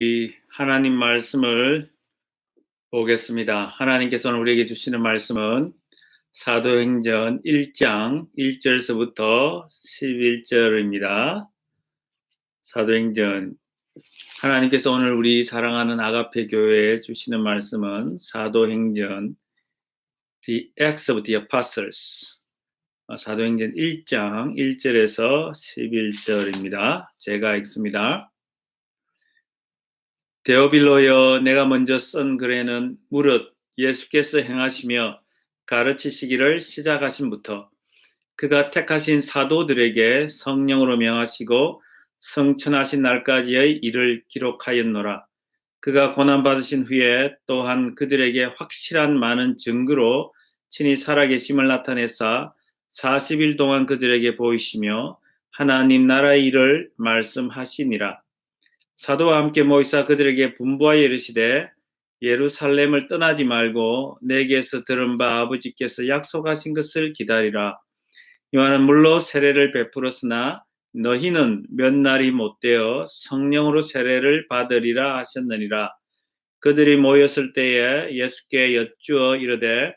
이 하나님 말씀을 보겠습니다. 하나님께서는 우리에게 주시는 말씀은 사도행전 1장 1절서부터 11절입니다. 사도행전 하나님께서 오늘 우리 사랑하는 아가페 교회에 주시는 말씀은 사도행전 The Acts of the Apostles 사도행전 1장 1절에서 11절입니다. 제가 읽습니다. 데오빌로여, 내가 먼저 쓴 글에는 무릇 예수께서 행하시며 가르치시기를 시작하신부터 그가 택하신 사도들에게 성령으로 명하시고 성천하신 날까지의 일을 기록하였노라. 그가 고난받으신 후에 또한 그들에게 확실한 많은 증거로 친히 살아계심을 나타내사 40일 동안 그들에게 보이시며 하나님 나라의 일을 말씀하시니라. 사도와 함께 모이사 그들에게 분부하여 이르시되 예루살렘을 떠나지 말고 내게서 들은 바 아버지께서 약속하신 것을 기다리라. 요한은 물로 세례를 베풀었으나 너희는 몇 날이 못되어 성령으로 세례를 받으리라 하셨느니라. 그들이 모였을 때에 예수께 여쭈어 이르되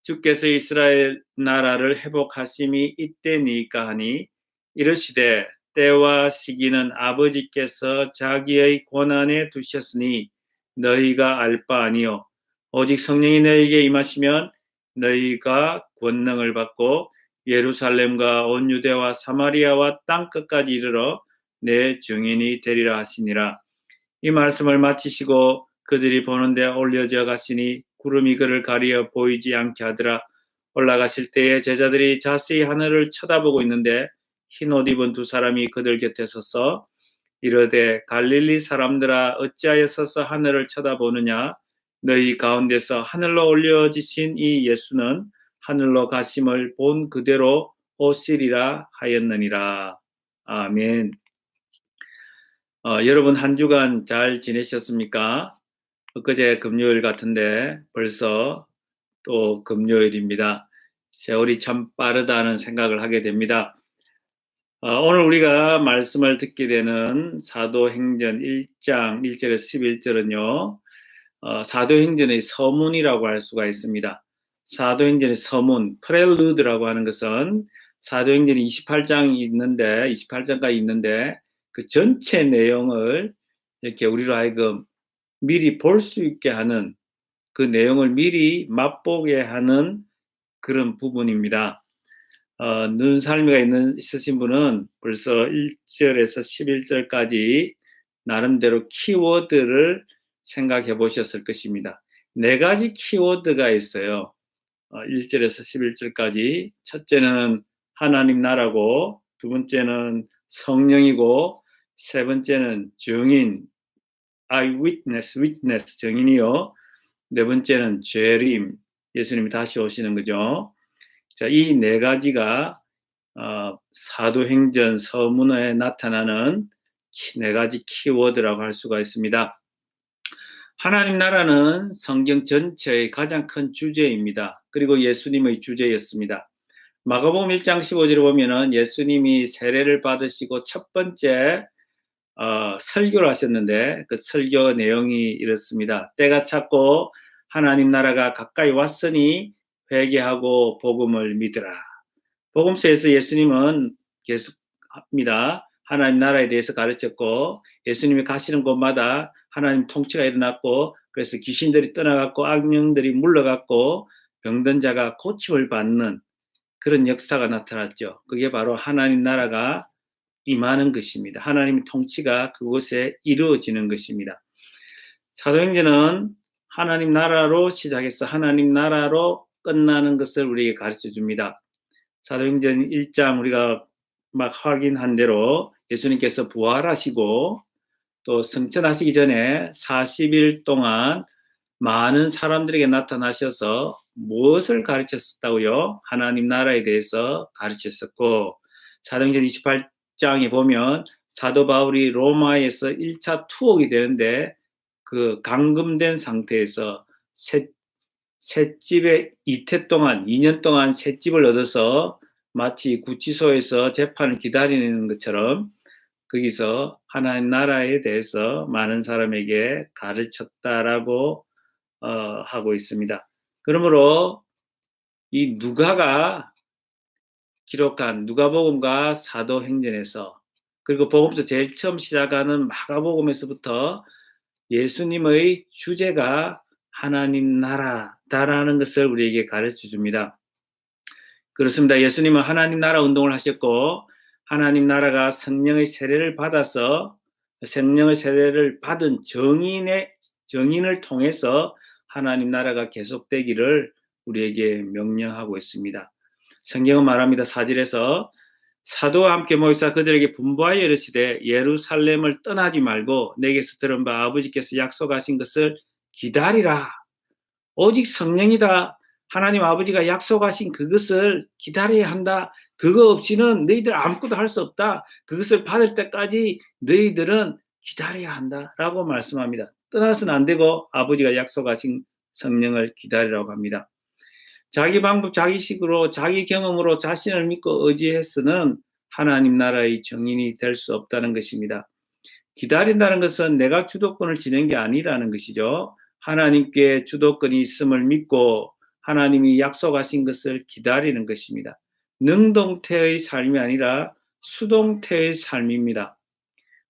주께서 이스라엘 나라를 회복하심이 이때니까 하니 이르시되 때와 시기는 아버지께서 자기의 권한에 두셨으니 너희가 알 바 아니요 오직 성령이 너희에게 임하시면 너희가 권능을 받고 예루살렘과 온 유대와 사마리아와 땅 끝까지 이르러 내 증인이 되리라 하시니라. 이 말씀을 마치시고 그들이 보는데 올려져 가시니 구름이 그를 가리어 보이지 않게 하더라. 올라가실 때에 제자들이 자세히 하늘을 쳐다보고 있는데 흰 옷 입은 두 사람이 그들 곁에 서서 이르되 갈릴리 사람들아 어찌하여 서서 하늘을 쳐다보느냐. 너희 가운데서 하늘로 올려지신 이 예수는 하늘로 가심을 본 그대로 오시리라 하였느니라. 아멘. 여러분 한 주간 잘 지내셨습니까? 엊그제 금요일 같은데 벌써 또 금요일입니다. 세월이 참 빠르다는 생각을 하게 됩니다. 오늘 우리가 말씀을 듣게 되는 사도행전 1장 1절에서 11절은요. 사도행전의 서문이라고 할 수가 있습니다. 사도행전의 서문, 프렐루드라고 하는 것은 사도행전이 28장까지 있는데 그 전체 내용을 이렇게 우리로 하여금 미리 볼 수 있게 하는 그 내용을 미리 맛보게 하는 그런 부분입니다. 눈썰미가 있으신 분은 벌써 1절에서 11절까지 나름대로 키워드를 생각해 보셨을 것입니다. 4가지 키워드가 있어요. 1절에서 11절까지. 첫째는 하나님 나라고, 두 번째는 성령이고, 세 번째는 증인, witness, 증인이요. 네 번째는 재림, 예수님이 다시 오시는 거죠. 자, 이 4가지가 사도행전 서문에 나타나는 4가지 키워드라고 할 수가 있습니다. 하나님 나라는 성경 전체의 가장 큰 주제입니다. 그리고 예수님의 주제였습니다. 마가복음 1장 15절에 보면은 예수님이 세례를 받으시고 첫 번째 설교를 하셨는데 그 설교 내용이 이렇습니다. 때가 찼고 하나님 나라가 가까이 왔으니 회개하고 복음을 믿으라. 복음서에서 예수님은 계속합니다. 하나님 나라에 대해서 가르쳤고 예수님이 가시는 곳마다 하나님 통치가 일어났고 그래서 귀신들이 떠나갔고 악령들이 물러갔고 병든 자가 고침을 받는 그런 역사가 나타났죠. 그게 바로 하나님 나라가 임하는 것입니다. 하나님의 통치가 그곳에 이루어지는 것입니다. 사도행전은 하나님 나라로 시작해서 하나님 나라로 끝나는 것을 우리에게 가르쳐 줍니다. 사도행전 1장 우리가 막 확인한 대로 예수님께서 부활하시고 또 승천하시기 전에 40일 동안 많은 사람들에게 나타나셔서 무엇을 가르쳤었다고요? 하나님 나라에 대해서 가르쳤었고 사도행전 28장에 보면 사도 바울이 로마에서 1차 투옥이 되는데 그 감금된 상태에서 셋집에 2년 동안 셋집을 얻어서 마치 구치소에서 재판을 기다리는 것처럼 거기서 하나님 나라에 대해서 많은 사람에게 가르쳤다라고 하고 있습니다. 그러므로 이 누가가 기록한 누가복음과 사도행전에서, 그리고 복음서 제일 처음 시작하는 마가복음에서부터 예수님의 주제가 하나님 나라다라는 것을 우리에게 가르쳐 줍니다. 그렇습니다. 예수님은 하나님 나라 운동을 하셨고, 하나님 나라가 성령의 세례를 받아서 성령의 세례를 받은 정인을 통해서 하나님 나라가 계속되기를 우리에게 명령하고 있습니다. 성경은 말합니다. 4절에서 사도와 함께 모이사 그들에게 분부하여 이르시되 예루살렘을 떠나지 말고 내게서 들은 바 아버지께서 약속하신 것을 기다리라. 오직 성령이다. 하나님 아버지가 약속하신 그것을 기다려야 한다. 그거 없이는 너희들 아무것도 할 수 없다. 그것을 받을 때까지 너희들은 기다려야 한다. 라고 말씀합니다. 떠나서는 안 되고 아버지가 약속하신 성령을 기다리라고 합니다. 자기 방법, 자기 식으로, 자기 경험으로 자신을 믿고 의지해서는 하나님 나라의 정인이 될 수 없다는 것입니다. 기다린다는 것은 내가 주도권을 지는 게 아니라는 것이죠. 하나님께 주도권이 있음을 믿고 하나님이 약속하신 것을 기다리는 것입니다. 능동태의 삶이 아니라 수동태의 삶입니다.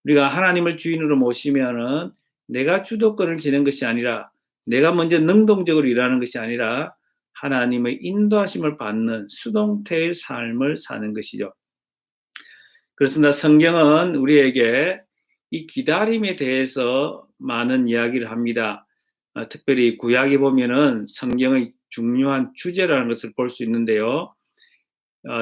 우리가 하나님을 주인으로 모시면은 내가 주도권을 지는 것이 아니라, 내가 먼저 능동적으로 일하는 것이 아니라 하나님의 인도하심을 받는 수동태의 삶을 사는 것이죠. 그렇습니다. 성경은 우리에게 이 기다림에 대해서 많은 이야기를 합니다. 특별히 구약에 보면은 성경의 중요한 주제라는 것을 볼 수 있는데요.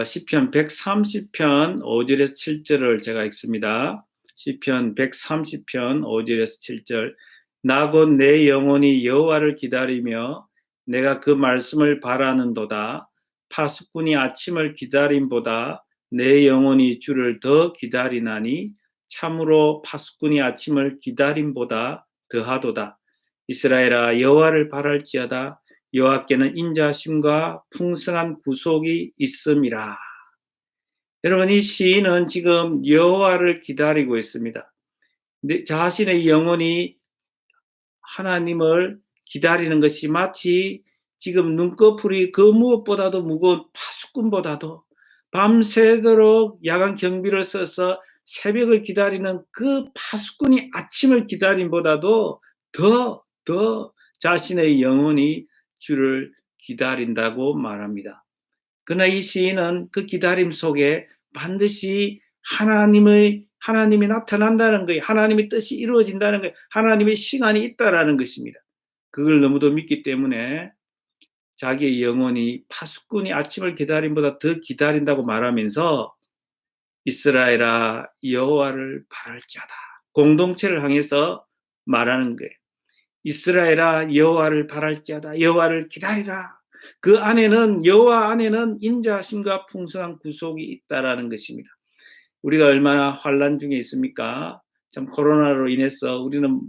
시편 130편 5절에서 7절을 제가 읽습니다. 시편 130편 5절에서 7절. 나 곧 내 영혼이 여호와를 기다리며 내가 그 말씀을 바라는도다. 파수꾼이 아침을 기다림보다 내 영혼이 주를 더 기다리나니 참으로 파수꾼이 아침을 기다림보다 더하도다. 이스라엘아 여호와를 바랄지어다. 여호와께는 인자심과 풍성한 구속이 있음이라. 여러분, 이 시인은 지금 여호와를 기다리고 있습니다. 자신의 영혼이 하나님을 기다리는 것이 마치 지금 눈꺼풀이 그 무엇보다도 무거운 파수꾼보다도 밤새도록 야간 경비를 써서 새벽을 기다리는 그 파수꾼이 아침을 기다림보다도 더 자신의 영혼이 주를 기다린다고 말합니다. 그러나 이 시인은 그 기다림 속에 반드시 하나님이 나타난다는 거예요. 하나님의 뜻이 이루어진다는 거예요. 하나님의 시간이 있다라는 것입니다. 그걸 너무도 믿기 때문에 자기의 영혼이 파수꾼이 아침을 기다림보다 더 기다린다고 말하면서 이스라엘아 여호와를 바랄지어다. 공동체를 향해서 말하는 거예요. 이스라엘아 여호와를 바랄지어다. 여호와를 기다리라. 그 안에는, 여호와 안에는 인자하심과 풍성한 구속이 있다라는 것입니다. 우리가 얼마나 환난 중에 있습니까? 참 코로나로 인해서 우리는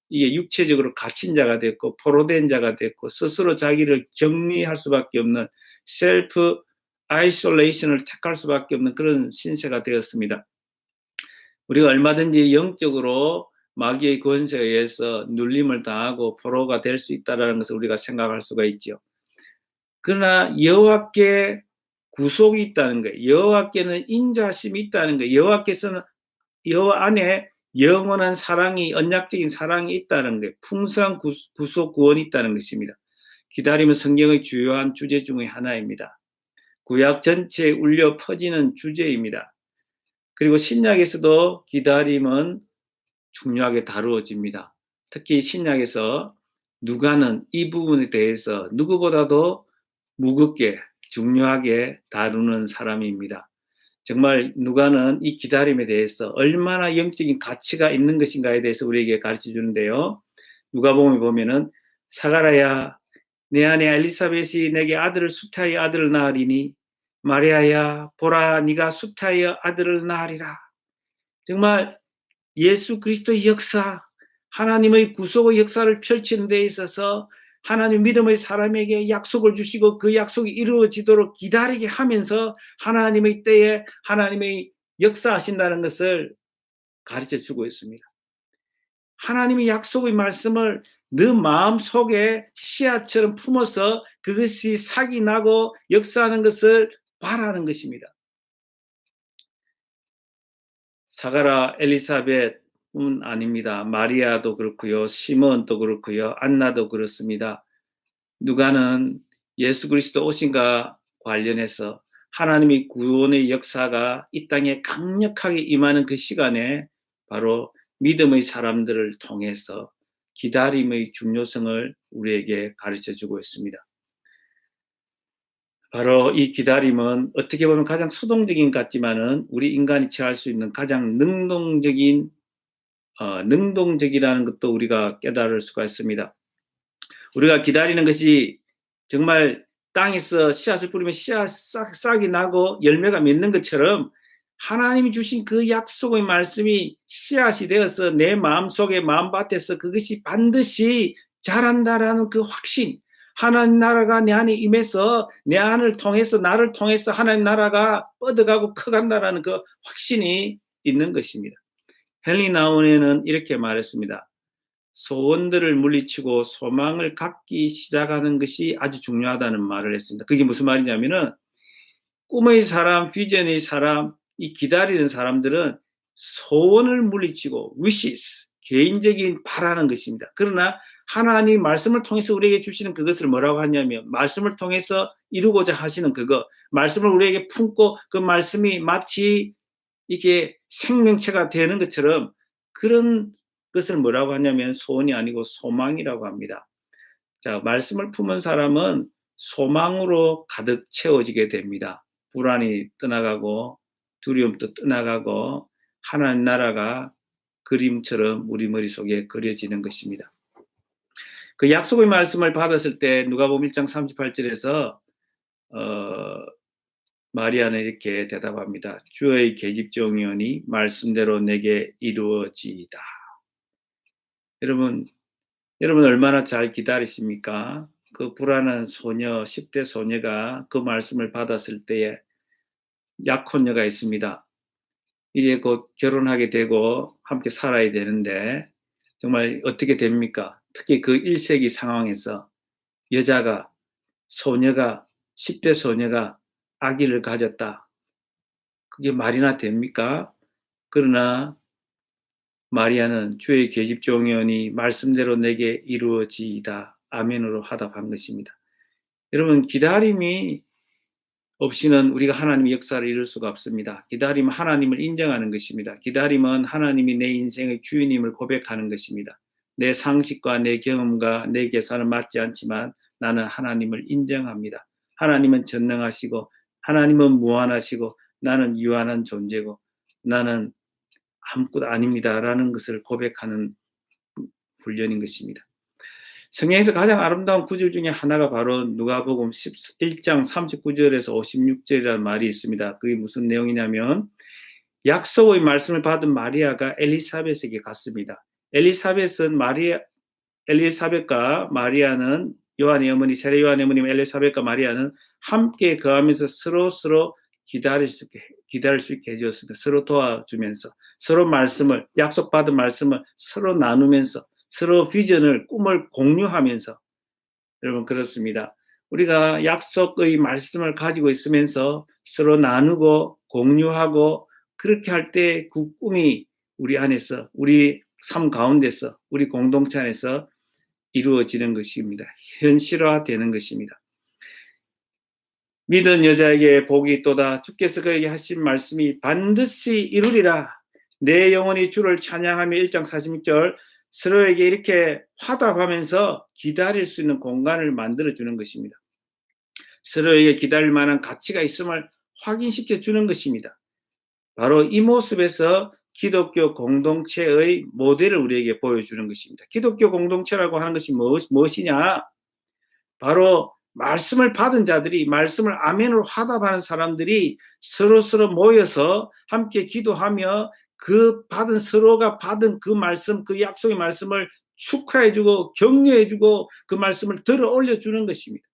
이게 육체적으로 갇힌 자가 됐고 포로된 자가 됐고 스스로 자기를 격리할 수밖에 없는 셀프 아이솔레이션을 택할 수밖에 없는 그런 신세가 되었습니다. 우리가 얼마든지 영적으로 마귀의 권세에 의해서 눌림을 당하고 포로가 될 수 있다는 것을 우리가 생각할 수가 있죠. 그러나 여호와께 구속이 있다는 거예요. 여호와께는 인자심이 있다는 거예요. 여호와 안에 영원한 사랑이, 언약적인 사랑이 있다는 거예요. 풍성한 구속 구원이 있다는 것입니다. 기다림은 성경의 주요한 주제 중의 하나입니다. 구약 전체에 울려 퍼지는 주제입니다. 그리고 신약에서도 기다림은 중요하게 다루어집니다. 특히 신약에서 누가는 이 부분에 대해서 누구보다도 무겁게 중요하게 다루는 사람입니다. 정말 누가는 이 기다림에 대해서 얼마나 영적인 가치가 있는 것인가에 대해서 우리에게 가르쳐 주는데요. 누가복음에 보면은 사가랴야 내 아내 엘리사벳이 내게 아들을 수타의 아들을 낳으리니 마리아야 보라 네가 수타의 아들을 낳으리라. 정말 예수 그리스도의 역사, 하나님의 구속의 역사를 펼치는 데 있어서 하나님 믿음의 사람에게 약속을 주시고 그 약속이 이루어지도록 기다리게 하면서 하나님의 때에 하나님의 역사하신다는 것을 가르쳐 주고 있습니다. 하나님의 약속의 말씀을 너 마음속에 씨앗처럼 품어서 그것이 싹이 나고 역사하는 것을 바라는 것입니다. 사가라 엘리사벳은 아닙니다. 마리아도 그렇고요. 시몬도 그렇고요. 안나도 그렇습니다. 누가는 예수 그리스도 오신과 관련해서 하나님의 구원의 역사가 이 땅에 강력하게 임하는 그 시간에 바로 믿음의 사람들을 통해서 기다림의 중요성을 우리에게 가르쳐주고 있습니다. 바로 이 기다림은 어떻게 보면 가장 수동적인 것 같지만은 우리 인간이 취할 수 있는 가장 능동적이라는 것도 우리가 깨달을 수가 있습니다. 우리가 기다리는 것이 정말 땅에서 씨앗을 뿌리면 씨앗 싹이 나고 열매가 맺는 것처럼 하나님이 주신 그 약속의 말씀이 씨앗이 되어서 내 마음속에 마음밭에서 그것이 반드시 자란다라는 그 확신, 하나님 나라가 내 안에 임해서 내 안을 통해서 나를 통해서 하나님 나라가 뻗어가고 커간다라는 그 확신이 있는 것입니다. 헨리 나운에는 이렇게 말했습니다. 소원들을 물리치고 소망을 갖기 시작하는 것이 아주 중요하다는 말을 했습니다. 그게 무슨 말이냐면은 꿈의 사람, 비전의 사람, 이 기다리는 사람들은 소원을 물리치고 wishes, 개인적인 바라는 것입니다. 그러나 하나님 말씀을 통해서 우리에게 주시는 그것을 뭐라고 하냐면 말씀을 통해서 이루고자 하시는 그거, 말씀을 우리에게 품고 그 말씀이 마치 이게 생명체가 되는 것처럼 그런 것을 뭐라고 하냐면 소원이 아니고 소망이라고 합니다. 자, 말씀을 품은 사람은 소망으로 가득 채워지게 됩니다. 불안이 떠나가고 두려움도 떠나가고 하나님 나라가 그림처럼 우리 머릿속에 그려지는 것입니다. 그 약속의 말씀을 받았을 때 누가복음 1장 38절에서 마리아는 이렇게 대답합니다. 주의 계집종이오니 말씀대로 내게 이루어지이다. 여러분 얼마나 잘 기다리십니까? 그 불안한 소녀, 10대 소녀가 그 말씀을 받았을 때에 약혼녀가 있습니다. 이제 곧 결혼하게 되고 함께 살아야 되는데 정말 어떻게 됩니까? 특히 그 1세기 상황에서 여자가, 소녀가, 10대 소녀가 아기를 가졌다. 그게 말이나 됩니까? 그러나 마리아는 주의 계집종이오니 말씀대로 내게 이루어지이다. 아멘으로 화답한 것입니다. 여러분 기다림이 없이는 우리가 하나님의 역사를 이룰 수가 없습니다. 기다림은 하나님을 인정하는 것입니다. 기다림은 하나님이 내 인생의 주인임을 고백하는 것입니다. 내 상식과 내 경험과 내 계산은 맞지 않지만 나는 하나님을 인정합니다. 하나님은 전능하시고 하나님은 무한하시고 나는 유한한 존재고 나는 아무것도 아닙니다라는 것을 고백하는 훈련인 것입니다. 성경에서 가장 아름다운 구절 중에 하나가 바로 누가복음 11장 39절에서 56절이라는 말이 있습니다. 그게 무슨 내용이냐면 약속의 말씀을 받은 마리아가 엘리사벳에게 갔습니다. 엘리사벳과 마리아는 요한의 어머니, 세례 요한의 어머니 엘리사벳과 마리아는 함께 거하면서 서로 기다릴 수 있게 해주었습니다. 서로 도와주면서 서로 말씀을 약속받은 말씀을 서로 나누면서 서로 비전을 꿈을 공유하면서 여러분 그렇습니다. 우리가 약속의 말씀을 가지고 있으면서 서로 나누고 공유하고 그렇게 할 때 그 꿈이 우리 안에서 우리 삶 가운데서 우리 공동체 안에서 이루어지는 것입니다. 현실화되는 것입니다. 믿은 여자에게 복이 있도다. 주께서 그에게 하신 말씀이 반드시 이루리라. 내 영혼이 주를 찬양하며 1장 46절 서로에게 이렇게 화답하면서 기다릴 수 있는 공간을 만들어주는 것입니다. 서로에게 기다릴 만한 가치가 있음을 확인시켜 주는 것입니다. 바로 이 모습에서 기독교 공동체의 모델을 우리에게 보여주는 것입니다. 기독교 공동체라고 하는 것이 무엇이냐? 바로 말씀을 받은 자들이 말씀을 아멘으로 화답하는 사람들이 서로 모여서 함께 기도하며 그 받은 서로가 받은 그 말씀, 그 약속의 말씀을 축하해주고 격려해주고 그 말씀을 들어 올려주는 것입니다.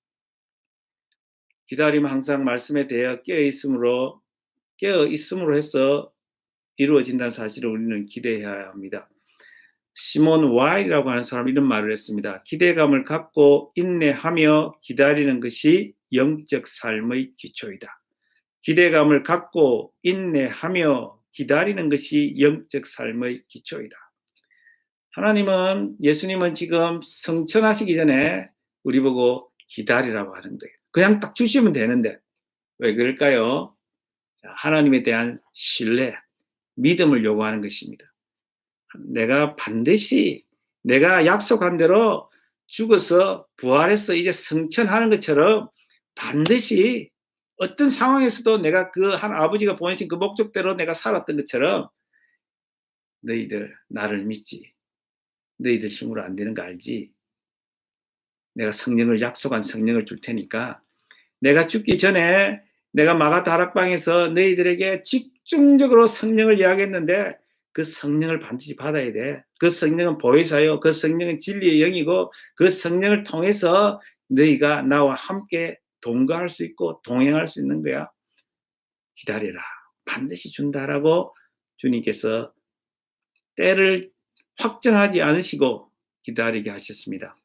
기다림은 항상 말씀에 대해 깨어 있음으로 해서 이루어진다는 사실을 우리는 기대해야 합니다. 시몬 와일이라고 하는 사람이 이런 말을 했습니다. 기대감을 갖고 인내하며 기다리는 것이 영적 삶의 기초이다. 기대감을 갖고 인내하며 기다리는 것이 영적 삶의 기초이다. 예수님은 지금 성천하시기 전에 우리 보고 기다리라고 하는 거예요. 그냥 딱 주시면 되는데 왜 그럴까요? 하나님에 대한 신뢰, 믿음을 요구하는 것입니다. 내가 약속한 대로 죽어서 부활해서 이제 성천하는 것처럼 반드시 어떤 상황에서도 내가 아버지가 보내신 그 목적대로 내가 살았던 것처럼 너희들 나를 믿지. 너희들 힘으로 안 되는 거 알지? 내가 약속한 성령을 줄 테니까 내가 죽기 전에 내가 마가 다락방에서 너희들에게 집중적으로 성령을 이야기했는데 그 성령을 반드시 받아야 돼. 그 성령은 보혜사요. 그 성령은 진리의 영이고 그 성령을 통해서 너희가 나와 함께 동거할 수 있고 동행할 수 있는 거야. 기다려라. 반드시 준다라고 주님께서 때를 확정하지 않으시고 기다리게 하셨습니다.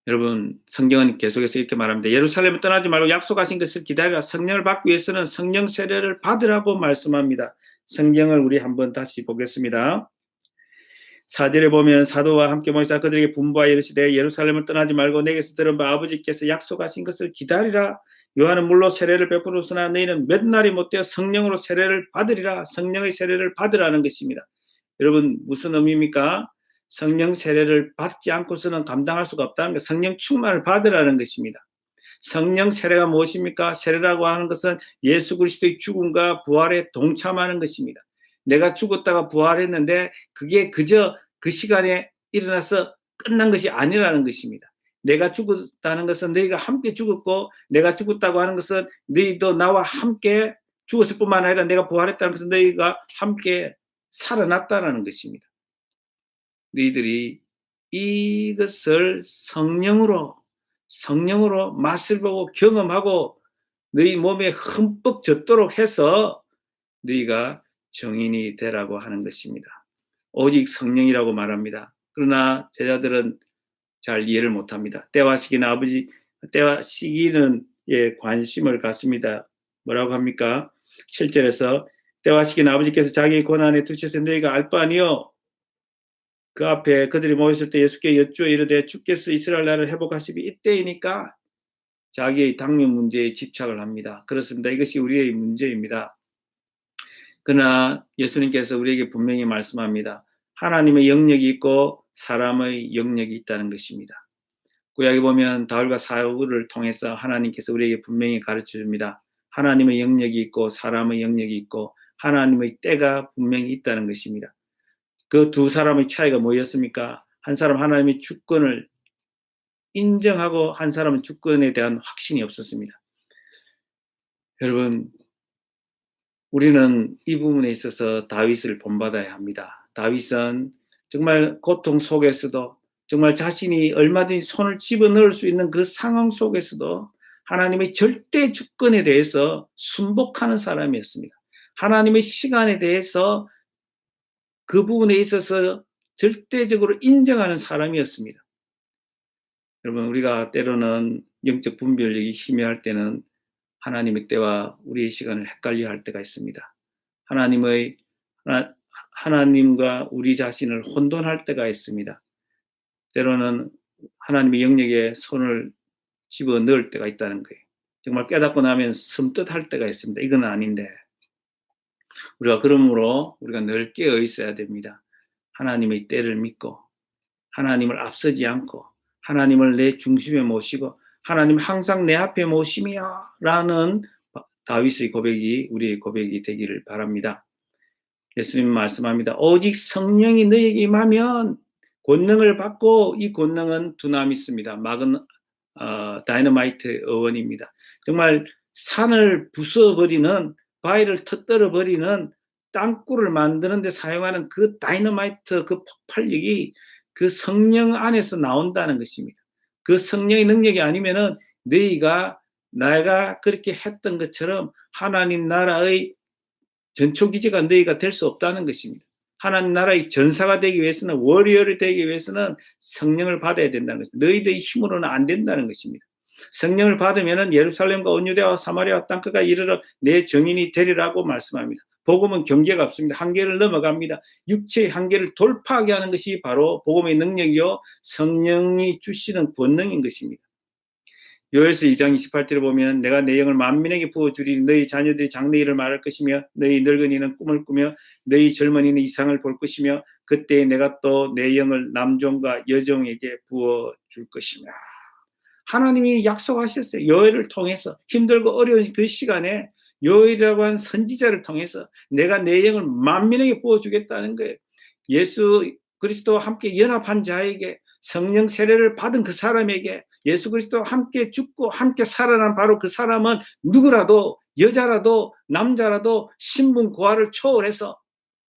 여러분, 성경은 계속해서 이렇게 말합니다. 예루살렘을 떠나지 말고 약속하신 것을 기다리라. 성령을 받기 위해서는 성령 세례를 받으라고 말씀합니다. 성경을 우리 한번 다시 보겠습니다. 4절에 보면 사도와 함께 모이사 그들에게 분부하여 이르시되 예루살렘을 떠나지 말고 내게서 들은 바 아버지께서 약속하신 것을 기다리라. 요한은 물로 세례를 베풀었으나 너희는 몇 날이 못되어 성령으로 세례를 받으리라. 성령의 세례를 받으라는 것입니다. 여러분, 무슨 의미입니까? 성령 세례를 받지 않고서는 감당할 수가 없다는 것, 성령 충만을 받으라는 것입니다. 성령 세례가 무엇입니까? 세례라고 하는 것은 예수 그리스도의 죽음과 부활에 동참하는 것입니다. 내가 죽었다가 부활했는데 그게 그저 그 시간에 일어나서 끝난 것이 아니라는 것입니다. 내가 죽었다는 것은 너희가 함께 죽었고 내가 죽었다고 하는 것은 너희도 나와 함께 죽었을 뿐만 아니라 내가 부활했다는 것은 너희가 함께 살아났다는 것입니다. 너희들이 이것을 성령으로 맛을 보고 경험하고 너희 몸에 흠뻑 젖도록 해서 너희가 정인이 되라고 하는 것입니다. 오직 성령이라고 말합니다. 그러나 제자들은 잘 이해를 못합니다. 때와 시기는 관심을 갖습니다. 뭐라고 합니까? 7절에서 때와 시기는 아버지께서 자기의 권한에 두셔서 너희가 알 바 아니요. 그 앞에 그들이 모였을 때 예수께 여쭈어 이르되 주께서 이스라엘 나라를 회복하시기 이때이니까 자기의 당면 문제에 집착을 합니다. 그렇습니다. 이것이 우리의 문제입니다. 그러나 예수님께서 우리에게 분명히 말씀합니다. 하나님의 영역이 있고 사람의 영역이 있다는 것입니다. 구약에 보면 다윗과 사울을 통해서 하나님께서 우리에게 분명히 가르쳐 줍니다. 하나님의 영역이 있고 사람의 영역이 있고 하나님의 때가 분명히 있다는 것입니다. 그 두 사람의 차이가 뭐였습니까? 한 사람 하나님의 주권을 인정하고 한 사람은 주권에 대한 확신이 없었습니다. 여러분, 우리는 이 부분에 있어서 다윗을 본받아야 합니다. 다윗은 정말 고통 속에서도 정말 자신이 얼마든지 손을 집어넣을 수 있는 그 상황 속에서도 하나님의 절대 주권에 대해서 순복하는 사람이었습니다. 하나님의 시간에 대해서 그 부분에 있어서 절대적으로 인정하는 사람이었습니다. 여러분, 우리가 때로는 영적 분별력이 희미할 때는 하나님의 때와 우리의 시간을 헷갈려 할 때가 있습니다. 하나님과 우리 자신을 혼돈할 때가 있습니다. 때로는 하나님의 영역에 손을 집어넣을 때가 있다는 거예요. 정말 깨닫고 나면 섬뜩할 때가 있습니다. 이건 아닌데. 그러므로 우리가 늘 깨어 있어야 됩니다. 하나님의 때를 믿고 하나님을 앞서지 않고 하나님을 내 중심에 모시고 하나님 항상 내 앞에 모심이야 라는 다윗의 고백이 우리의 고백이 되기를 바랍니다. 예수님 말씀합니다. 오직 성령이 너에게 임하면 권능을 받고 이 권능은 두나미스입니다. 막은 다이너마이트 어원입니다. 정말 산을 부숴버리는 바위를 터뜨려버리는 땅굴을 만드는 데 사용하는 그 다이너마이트 그 폭발력이 그 성령 안에서 나온다는 것입니다. 그 성령의 능력이 아니면은 너희가 내가 그렇게 했던 것처럼 하나님 나라의 전초기지가 너희가 될 수 없다는 것입니다. 하나님 나라의 전사가 되기 위해서는, 워리어를 되기 위해서는 성령을 받아야 된다는 것입니다. 너희들의 힘으로는 안 된다는 것입니다. 성령을 받으면 예루살렘과 온 유대와 사마리아와 땅끝까지 이르러 내 증인이 되리라고 말씀합니다. 복음은 경계가 없습니다. 한계를 넘어갑니다. 육체의 한계를 돌파하게 하는 것이 바로 복음의 능력이요, 성령이 주시는 권능인 것입니다. 요엘서 2장 28절에 보면 내가 내 영을 만민에게 부어주리니 너희 자녀들이 장래 일을 말할 것이며 너희 늙은이는 꿈을 꾸며 너희 젊은이는 이상을 볼 것이며 그때 내가 또 내 영을 남종과 여종에게 부어줄 것이며. 하나님이 약속하셨어요. 요엘을 통해서, 힘들고 어려운 그 시간에 요엘이라고 한 선지자를 통해서 내가 내 영을 만민에게 부어주겠다는 거예요. 예수 그리스도와 함께 연합한 자에게, 성령 세례를 받은 그 사람에게, 예수 그리스도와 함께 죽고 함께 살아난 바로 그 사람은 누구라도, 여자라도 남자라도 신분 고하를 초월해서,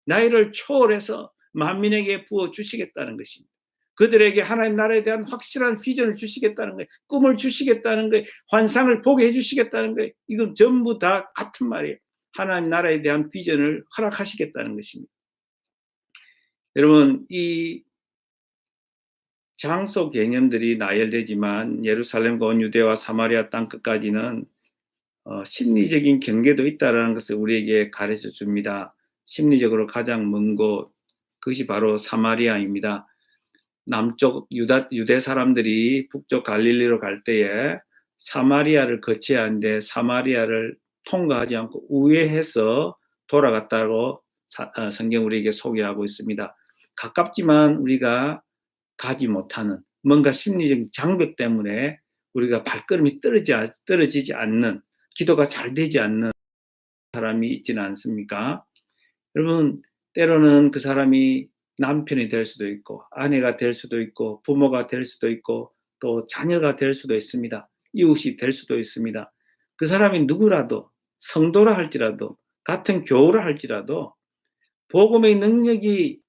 나이를 초월해서 만민에게 부어주시겠다는 것입니다. 그들에게 하나님 나라에 대한 확실한 비전을 주시겠다는 거예요. 꿈을 주시겠다는 거예요. 환상을 보게 해주시겠다는 거예요. 이건 전부 다 같은 말이에요. 하나님 나라에 대한 비전을 허락하시겠다는 것입니다. 여러분, 이 장소 개념들이 나열되지만 예루살렘과 온 유대와 사마리아 땅끝까지는 심리적인 경계도 있다는 것을 우리에게 가르쳐 줍니다. 심리적으로 가장 먼 곳, 그것이 바로 사마리아입니다. 남쪽 유대 사람들이 북쪽 갈릴리로 갈 때에 사마리아를 거쳐야 하는데 사마리아를 통과하지 않고 우회해서 돌아갔다고 성경 우리에게 소개하고 있습니다. 가깝지만 우리가 가지 못하는, 뭔가 심리적 장벽 때문에 우리가 발걸음이 떨어지지 않는, 기도가 잘 되지 않는 사람이 있지는 않습니까? 여러분, 때로는 그 사람이 남편이 될 수도 있고 아내가 될 수도 있고 부모가 될 수도 있고 또 자녀가 될 수도 있습니다. 이웃이 될 수도 있습니다. 그 사람이 누구라도, 성도라 할지라도, 같은 교우라 할지라도 복음의 능력은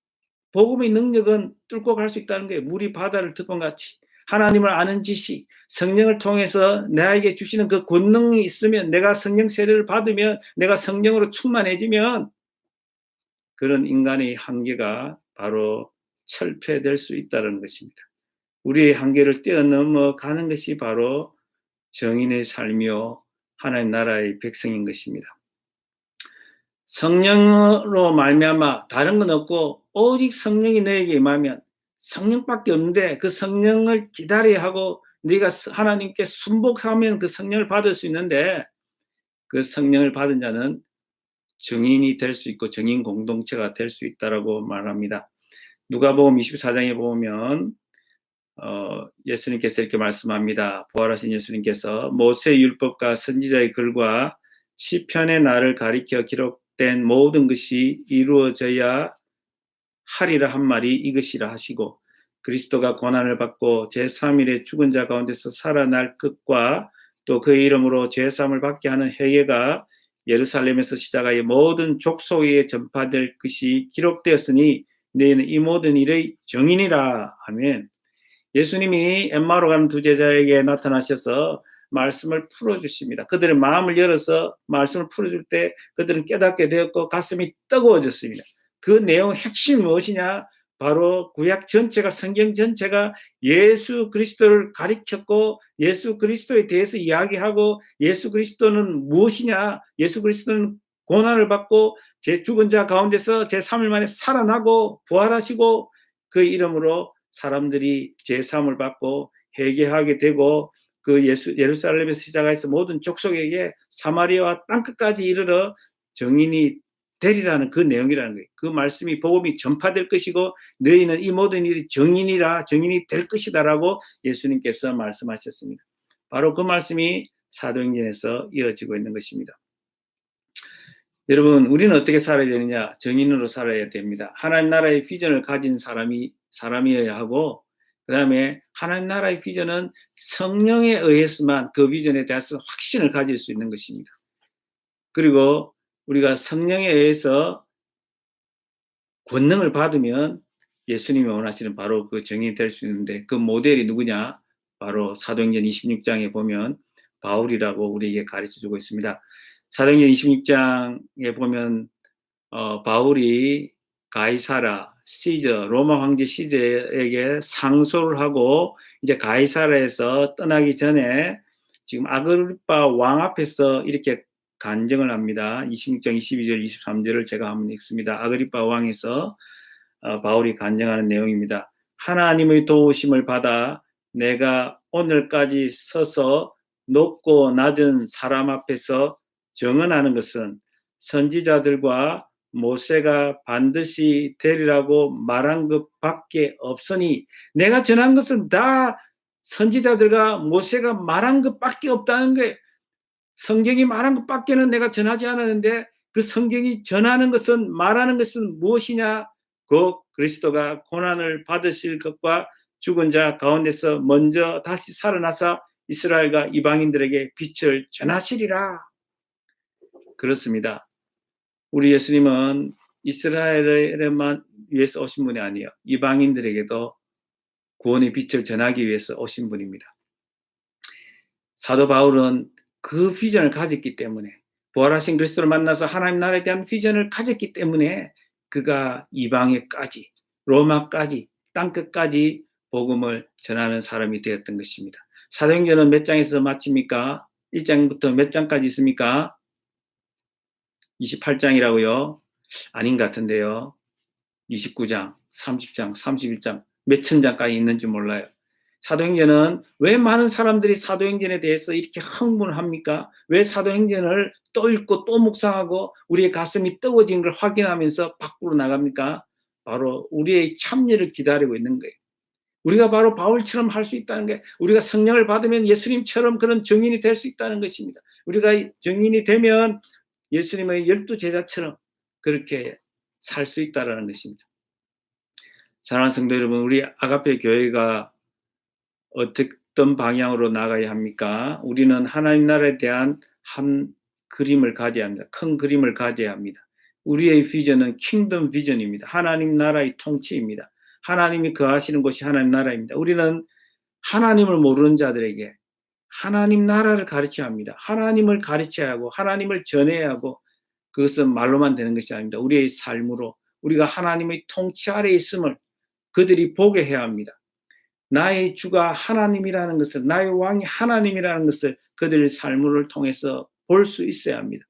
뚫고 갈 수 있다는 거예요. 물이 바다를 덮은 같이 하나님을 아는 지식, 성령을 통해서 나에게 주시는 그 권능이 있으면, 내가 성령 세례를 받으면, 내가 성령으로 충만해지면 그런 인간의 한계가 바로 철폐될 수 있다는 것입니다. 우리의 한계를 뛰어넘어 가는 것이 바로 정인의 삶이요, 하나님 나라의 백성인 것입니다. 성령으로 말미암아 다른 건 없고 오직 성령이 너에게 임하면, 성령밖에 없는데 그 성령을 기다려야 하고 네가 하나님께 순복하면 그 성령을 받을 수 있는데, 그 성령을 받은 자는 증인이 될 수 있고 증인 공동체가 될 수 있다라고 말합니다. 누가복음 24장에 보면 예수님께서 이렇게 말씀합니다. 부활하신 예수님께서 모세 율법과 선지자의 글과 시편의 날을 가리켜 기록된 모든 것이 이루어져야 하리라 한 말이 이것이라 하시고, 그리스도가 고난을 받고 제3일에 죽은 자 가운데서 살아날 것과 또 그의 이름으로 죄사함을 받게 하는 회개가 예루살렘에서 시작하여 모든 족속에 전파될 것이 기록되었으니 너희는 이 모든 일의 증인이라 하면, 예수님이 엠마오로 가는 두 제자에게 나타나셔서 말씀을 풀어주십니다. 그들의 마음을 열어서 말씀을 풀어줄 때 그들은 깨닫게 되었고 가슴이 뜨거워졌습니다. 그 내용 핵심이 무엇이냐? 바로 구약 전체가, 성경 전체가 예수 그리스도를 가리켰고 예수 그리스도에 대해서 이야기하고, 예수 그리스도는 무엇이냐? 예수 그리스도는 고난을 받고 제 죽은 자 가운데서 제3일 만에 살아나고 부활하시고 그 이름으로 사람들이 제3을 받고 회개하게 되고, 그 예루살렘에서 시작해서 모든 족속에게 사마리아와 땅끝까지 이르러 정인이 되리라는 그 내용이라는 거예요. 그 말씀이, 복음이 전파될 것이고 너희는 이 모든 일이 정인이 될 것이다라고 예수님께서 말씀하셨습니다. 바로 그 말씀이 사도행전에서 이어지고 있는 것입니다. 여러분, 우리는 어떻게 살아야 되느냐? 정인으로 살아야 됩니다. 하나님 나라의 비전을 가진 사람이어야 하고, 그 다음에 하나님 나라의 비전은 성령에 의해서만 그 비전에 대해서 확신을 가질 수 있는 것입니다. 그리고 우리가 성령에 의해서 권능을 받으면 예수님이 원하시는 바로 그 정인이 될 수 있는데, 그 모델이 누구냐? 바로 사도행전 26장에 보면 바울이라고 우리에게 가르쳐주고 있습니다. 사도행전 26장에 보면 바울이 가이사라 시저 로마 황제 시저에게 상소를 하고 이제 가이사라에서 떠나기 전에 지금 아그리빠 왕 앞에서 이렇게 간증을 합니다. 26장 22절 23절을 제가 한번 읽습니다. 아그리빠 왕에서 바울이 간증하는 내용입니다. 하나님의 도우심을 받아 내가 오늘까지 서서 높고 낮은 사람 앞에서 증언하는 것은 선지자들과 모세가 반드시 되리라고 말한 것밖에 없으니, 내가 전한 것은 다 선지자들과 모세가 말한 것밖에 없다는 거예요. 성경이 말한 것밖에는 내가 전하지 않았는데 그 성경이 전하는 것은, 말하는 것은 무엇이냐? 그 그리스도가 고난을 받으실 것과 죽은 자 가운데서 먼저 다시 살아나사 이스라엘과 이방인들에게 빛을 전하시리라. 그렇습니다. 우리 예수님은 이스라엘에만 위해서 오신 분이 아니에요. 이방인들에게도 구원의 빛을 전하기 위해서 오신 분입니다. 사도 바울은 그 비전을 가졌기 때문에, 부활하신 그리스도를 만나서 하나님 나라에 대한 비전을 가졌기 때문에 그가 이방에까지, 로마까지, 땅끝까지 복음을 전하는 사람이 되었던 것입니다. 사도행전은 몇 장에서 마칩니까? 1장부터 몇 장까지 있습니까? 28장이라고요? 아닌 것 같은데요. 29장, 30장, 31장, 몇천 장까지 있는지 몰라요. 사도행전은 왜 많은 사람들이 사도행전에 대해서 이렇게 흥분을 합니까? 왜 사도행전을 또 읽고 또 묵상하고 우리의 가슴이 뜨거워진 걸 확인하면서 밖으로 나갑니까? 바로 우리의 참여를 기다리고 있는 거예요. 우리가 바로 바울처럼 할 수 있다는 게, 우리가 성령을 받으면 예수님처럼 그런 증인이 될 수 있다는 것입니다. 우리가 증인이 되면 예수님의 12 제자처럼 그렇게 살 수 있다는 것입니다. 사랑하는 성도 여러분, 우리 아가페 교회가 어떤 방향으로 나가야 합니까? 우리는 하나님 나라에 대한 한 그림을 가져야 합니다. 큰 그림을 가져야 합니다. 우리의 비전은 킹덤 비전입니다. 하나님 나라의 통치입니다. 하나님이 거하시는 곳이 하나님 나라입니다. 우리는 하나님을 모르는 자들에게 하나님 나라를 가르쳐야 합니다. 하나님을 가르쳐야 하고 하나님을 전해야 하고, 그것은 말로만 되는 것이 아닙니다. 우리의 삶으로 우리가 하나님의 통치 아래에 있음을 그들이 보게 해야 합니다. 나의 주가 하나님이라는 것을, 나의 왕이 하나님이라는 것을 그들의 삶을 통해서 볼 수 있어야 합니다.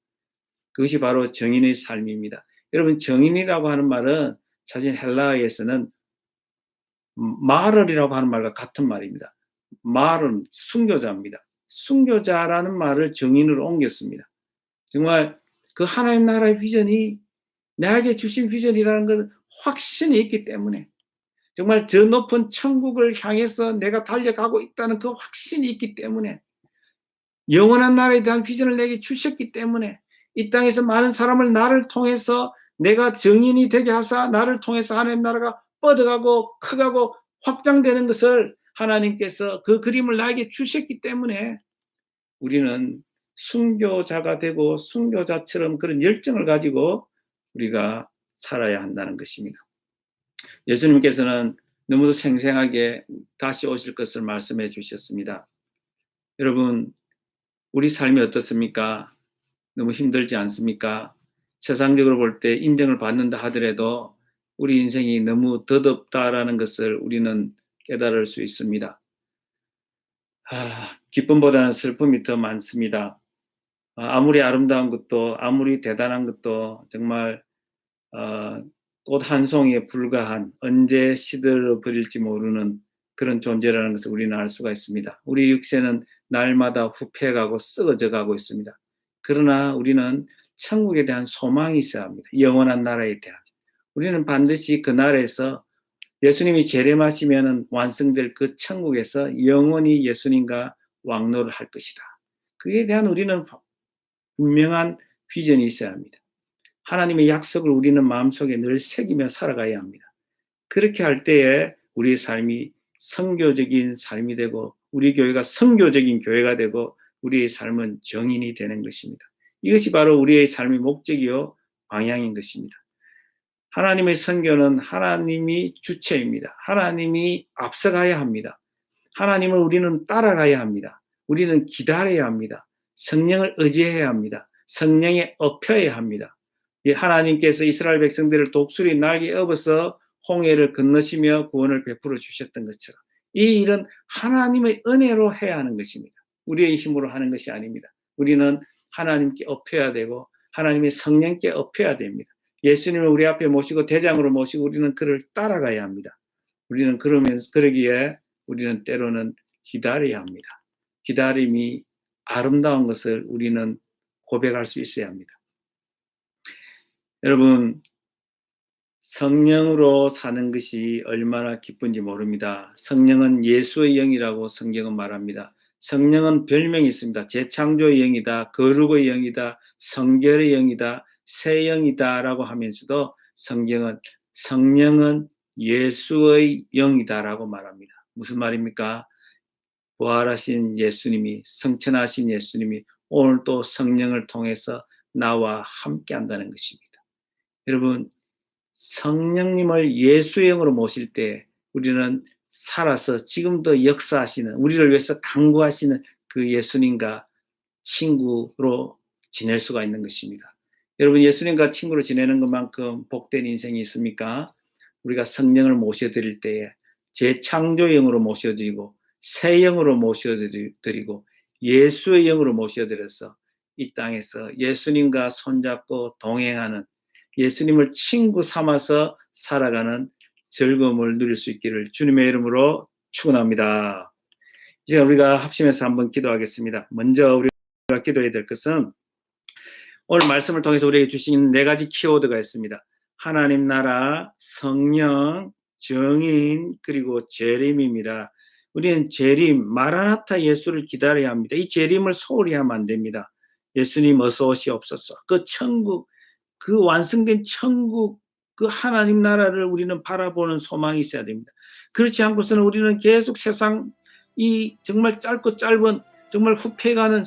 그것이 바로 정인의 삶입니다. 여러분, 정인이라고 하는 말은 사실 헬라어에서는 마를이라고 하는 말과 같은 말입니다. 말은 순교자입니다. 순교자라는 말을 정인으로 옮겼습니다. 정말 그 하나님 나라의 비전이 나에게 주신 비전이라는 건 확신이 있기 때문에, 정말 저 높은 천국을 향해서 내가 달려가고 있다는 그 확신이 있기 때문에, 영원한 나라에 대한 비전을 내게 주셨기 때문에, 이 땅에서 많은 사람을 나를 통해서 내가 증인이 되게 하사 나를 통해서 하나님 나라가 뻗어가고 커가고 확장되는 것을 하나님께서 그 그림을 나에게 주셨기 때문에 우리는 순교자가 되고 순교자처럼 그런 열정을 가지고 우리가 살아야 한다는 것입니다. 예수님께서는 너무도 생생하게 다시 오실 것을 말씀해 주셨습니다. 여러분, 우리 삶이 어떻습니까? 너무 힘들지 않습니까? 세상적으로 볼 때 인정을 받는다 하더라도 우리 인생이 너무 덧없다라는 것을 우리는 깨달을 수 있습니다. 기쁨보다는 슬픔이 더 많습니다. 아무리 아름다운 것도, 아무리 대단한 것도 정말 꽃 한 송이에 불과한, 언제 시들어 버릴지 모르는 그런 존재라는 것을 우리는 알 수가 있습니다. 우리 육체는 날마다 후패가고 썩어져 가고 있습니다. 그러나 우리는 천국에 대한 소망이 있어야 합니다. 영원한 나라에 대한. 우리는 반드시 그 나라에서 예수님이 재림하시면 완성될 그 천국에서 영원히 예수님과 왕노를 할 것이다. 그에 대한 우리는 분명한 비전이 있어야 합니다. 하나님의 약속을 우리는 마음속에 늘 새기며 살아가야 합니다. 그렇게 할 때에 우리의 삶이 선교적인 삶이 되고, 우리 교회가 선교적인 교회가 되고, 우리의 삶은 정인이 되는 것입니다. 이것이 바로 우리의 삶의 목적이요 방향인 것입니다. 하나님의 선교는 하나님이 주체입니다. 하나님이 앞서가야 합니다. 하나님을 우리는 따라가야 합니다. 우리는 기다려야 합니다. 성령을 의지해야 합니다. 성령에 엎혀야 합니다. 하나님께서 이스라엘 백성들을 독수리 날개 업어서 홍해를 건너시며 구원을 베풀어 주셨던 것처럼 이 일은 하나님의 은혜로 해야 하는 것입니다. 우리의 힘으로 하는 것이 아닙니다. 우리는 하나님께 엎혀야 되고 하나님의 성령께 엎혀야 됩니다. 예수님을 우리 앞에 모시고 대장으로 모시고 우리는 그를 따라가야 합니다. 우리는 그러기에 우리는 때로는 기다려야 합니다. 기다림이 아름다운 것을 우리는 고백할 수 있어야 합니다. 여러분, 성령으로 사는 것이 얼마나 기쁜지 모릅니다. 성령은 예수의 영이라고 성경은 말합니다. 성령은 별명이 있습니다. 재창조의 영이다, 거룩의 영이다, 성결의 영이다, 새 영이다 라고 하면서도 성령은 예수의 영이다라고 말합니다. 무슨 말입니까? 부활하신 예수님이, 성천하신 예수님이 오늘 또 성령을 통해서 나와 함께 한다는 것입니다. 여러분, 성령님을 예수의 영으로 모실 때 우리는 살아서 지금도 역사하시는, 우리를 위해서 강구하시는 그 예수님과 친구로 지낼 수가 있는 것입니다. 여러분, 예수님과 친구로 지내는 것만큼 복된 인생이 있습니까? 우리가 성령을 모셔드릴 때에 재창조의 영으로 모셔드리고 새 영으로 모셔드리고 예수의 영으로 모셔드려서 이 땅에서 예수님과 손잡고 동행하는, 예수님을 친구 삼아서 살아가는 즐거움을 누릴 수 있기를 주님의 이름으로 축원합니다. 이제 우리가 합심해서 한번 기도하겠습니다. 먼저 우리가 기도해야 될 것은 오늘 말씀을 통해서 우리에게 주신 4가지 키워드가 있습니다. 하나님 나라, 성령, 정인, 그리고 재림입니다. 우리는 재림, 마라나타 예수를 기다려야 합니다. 이 재림을 소홀히 하면 안 됩니다. 예수님 어서 오시옵소서. 그 천국, 그 완성된 천국, 그 하나님 나라를 우리는 바라보는 소망이 있어야 됩니다. 그렇지 않고서는 우리는 계속 세상 이 정말 짧고 짧은 정말 후패가는